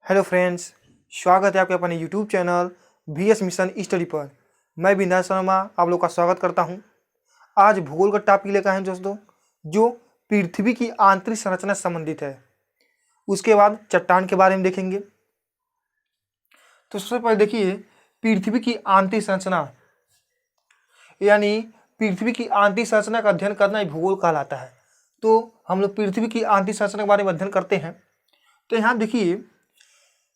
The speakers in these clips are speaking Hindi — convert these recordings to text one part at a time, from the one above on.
हेलो फ्रेंड्स, स्वागत है आपके अपने YouTube channel VS mission study पर। मैं विंध्या शर्मा आप लोग का स्वागत करता हूं। आज भूगोल का टॉपिक लेकर हैं दोस्तों, जो पृथ्वी की आंतरिक संरचना से संबंधित है। उसके बाद चट्टान के बारे में देखेंगे। तो सबसे पहले देखिए, पृथ्वी की आंतरिक संरचना यानी पृथ्वी की आंतरिक संरचना का अध्ययन करना ही भूगोल कहलाता है। तो हम लोग पृथ्वी की आंतरिक संरचना के बारे में अध्ययन करते हैं। तो यहाँ देखिए,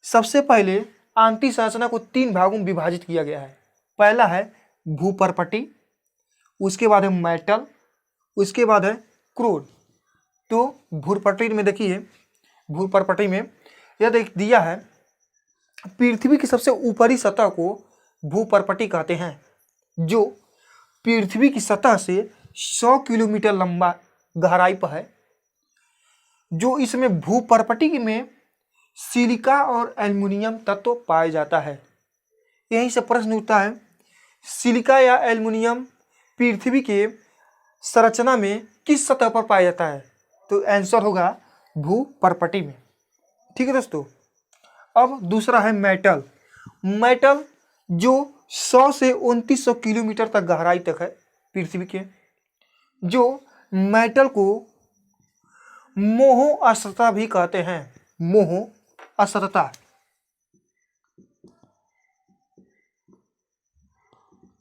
सबसे पहले आंतरिक संरचना को 3 भागों में विभाजित किया गया है। पहला है भूपर्पटी, उसके बाद है मेटल, उसके बाद है क्रूड। तो भूपर्पटी में देखिए, भूपर्पटी में यह देख दिया है, पृथ्वी की सबसे ऊपरी सतह को भूपर्पटी कहते हैं, जो पृथ्वी की सतह से 100 किलोमीटर लंबा गहराई पर है। जो इसमें भूपर्पटी में सिलिका और एल्युमिनियम तत्व पाया जाता है। यहीं से प्रश्न उठता है, सिलिका या एल्युमिनियम पृथ्वी के संरचना में किस सतह पर पाया जाता है? तो आंसर होगा भूपर्पटी में। ठीक है दोस्तों। अब दूसरा है मेटल। मेटल जो 100 से 2900 किलोमीटर तक गहराई तक है पृथ्वी के। जो मेटल को मोहो असतता भी कहते हैं। मोहो असतता।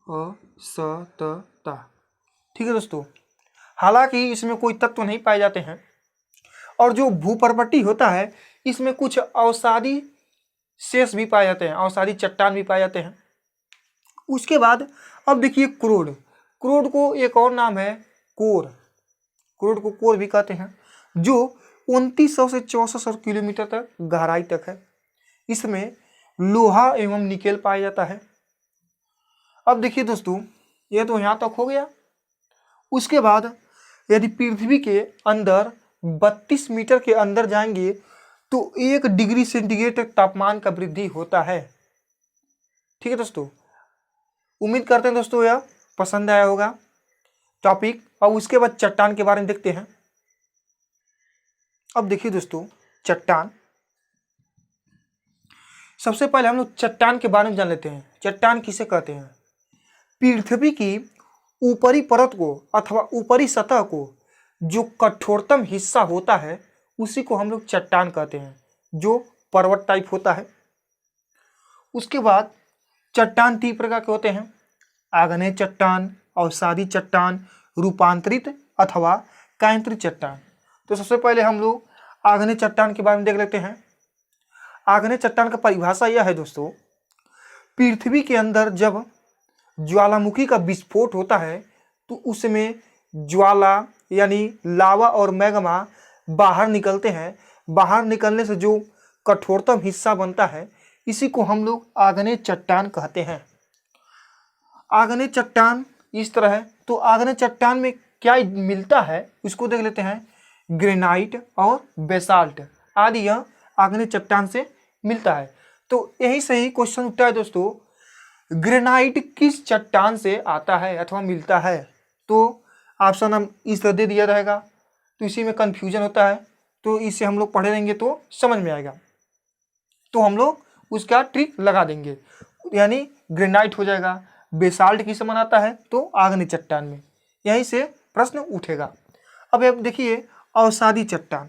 असतता। ठीक है दोस्तों। हालांकि इसमें कोई तत्व नहीं पाए जाते हैं। और जो भूपर्पटी होता है, इसमें कुछ अवसादी शेष भी पाए जाते हैं, अवसादी चट्टान भी पाए जाते हैं। उसके बाद अब देखिए क्रोड। क्रोड को एक और नाम है कोर। क्रोड को कोर भी कहते हैं, जो 2900 से 6400 किलोमीटर तक गहराई तक है। इसमें लोहा एवं निकेल पाया जाता है। अब देखिए दोस्तों, यह तो यहाँ तक हो गया। उसके बाद यदि पृथ्वी के अंदर 32 मीटर के अंदर जाएंगे तो 1 डिग्री सेंटीग्रेड तक तापमान का वृद्धि होता है। ठीक है दोस्तों। उम्मीद करते हैं दोस्तों यह पसंद आया होगा टॉपिक। अब उसके बाद चट्टान के बारे में देखते हैं। अब देखिए दोस्तों, चट्टान। सबसे पहले हम लोग चट्टान के बारे में जान लेते हैं। चट्टान किसे कहते हैं? पृथ्वी की ऊपरी परत को अथवा ऊपरी सतह को जो कठोरतम हिस्सा होता है, उसी को हम लोग चट्टान कहते हैं, जो पर्वत टाइप होता है। उसके बाद चट्टान 3 प्रकार के होते हैं: आग्नेय चट्टान, अवसादी चट्टान, रूपांतरित अथवा कायांतरित चट्टान। तो सबसे पहले हम लोग आग्नेय चट्टान के बारे में देख लेते हैं। आग्नेय चट्टान का परिभाषा यह है दोस्तों, पृथ्वी के अंदर जब ज्वालामुखी का विस्फोट होता है तो उसमें ज्वाला यानी लावा और मैग्मा बाहर निकलते हैं। बाहर निकलने से जो कठोरतम हिस्सा बनता है, इसी को हम लोग आग्नेय चट्टान कहते हैं। आग्नेय चट्टान इस तरह है। तो आग्नेय चट्टान में क्या मिलता है उसको देख लेते हैं। ग्रेनाइट और बेसाल्ट आदि यह आग्नेय चट्टान से मिलता है। तो यही से ही क्वेश्चन उठता है दोस्तों, ग्रेनाइट किस चट्टान से आता है अथवा मिलता है? तो ऑप्शन हम इस तरह दे दिया रहेगा, तो इसी में कंफ्यूजन होता है। तो इसे हम लोग पढ़े रहेंगे तो समझ में आएगा। तो हम लोग उसका ट्रिक लगा देंगे, यानी ग्रेनाइट हो जाएगा। बेसाल्ट किसे बनाता है? तो आग्नेय चट्टान में। यहीं से प्रश्न उठेगा। अब देखिए अवसादी चट्टान।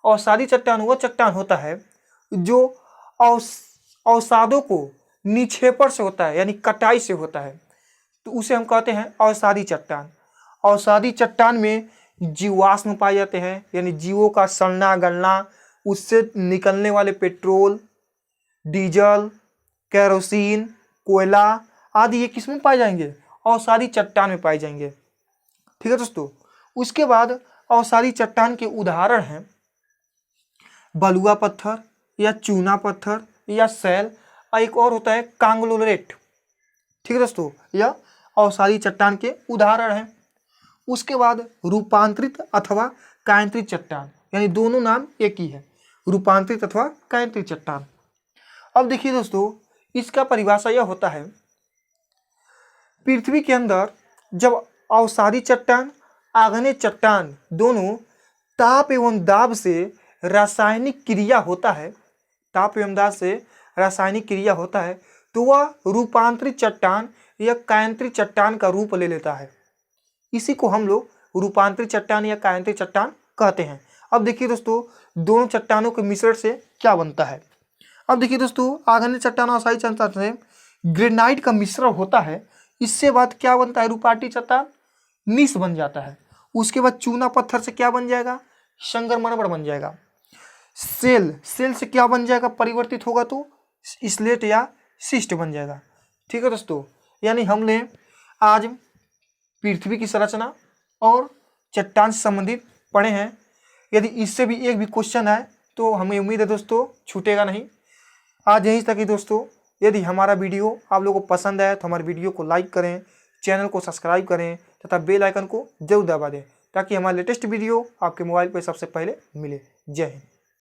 अवसादी चट्टान वो चट्टान होता है जो अवसादों को निक्षेपण से होता है, यानी कटाई से होता है, तो उसे हम कहते हैं अवसादी चट्टान। अवसादी चट्टान में जीवाश्म पाए जाते हैं, यानी जीवों का सड़ना गलना, उससे निकलने वाले पेट्रोल, डीजल, केरोसिन, कोयला आदि ये किस में पाए जाएंगे? अवसादी चट्टान में पाए जाएंगे। ठीक है दोस्तों। उसके बाद अवसादी चट्टान के उदाहरण हैं बलुआ पत्थर या चूना पत्थर या सैल, और एक और होता है कांग्लोमरेट। ठीक है दोस्तों, यह अवसादी चट्टान के उदाहरण हैं। उसके बाद रूपांतरित अथवा कायांतरित चट्टान, यानी दोनों नाम एक ही है, रूपांतरित अथवा कायांतरित चट्टान। अब देखिए दोस्तों, इसका परिभाषा यह होता है, पृथ्वी के अंदर जब अवसादी चट्टान, आग्नेय चट्टान दोनों ताप एवं दाब से रासायनिक क्रिया होता है, ताप एवं दाब से रासायनिक क्रिया होता है तो वह रूपांतरित चट्टान या कायांतरित चट्टान का रूप ले लेता है। इसी को हम लोग रूपांतरित चट्टान या कायांतरित चट्टान कहते हैं। अब देखिए दोस्तों, दोनों चट्टानों के मिश्रण से क्या बनता है। अब देखिए दोस्तों, आग्नेय चट्टान और असाई चट्टान से ग्रेनाइट का मिश्रण होता है। इससे बाद क्या बनता है, रूपांतरित चट्टान नीस बन जाता है। उसके बाद चूना पत्थर से क्या बन जाएगा, संगमरमर बन जाएगा। सेल से क्या बन जाएगा, परिवर्तित होगा तो स्लेट या शिस्ट बन जाएगा। ठीक है दोस्तों, यानी हमने आज पृथ्वी की संरचना और चट्टान से संबंधित पढ़े हैं। यदि इससे भी एक भी क्वेश्चन है तो हमें उम्मीद है दोस्तों छूटेगा नहीं। आज यहीं तक ही दोस्तों। यदि हमारा वीडियो आप लोगों को पसंद आए तो हमारे वीडियो को लाइक करें, चैनल को सब्सक्राइब करें तथा बेल आइकन को जरूर दबा दें ताकि हमारा लेटेस्ट वीडियो आपके मोबाइल पर सबसे पहले मिले। जय हिंद।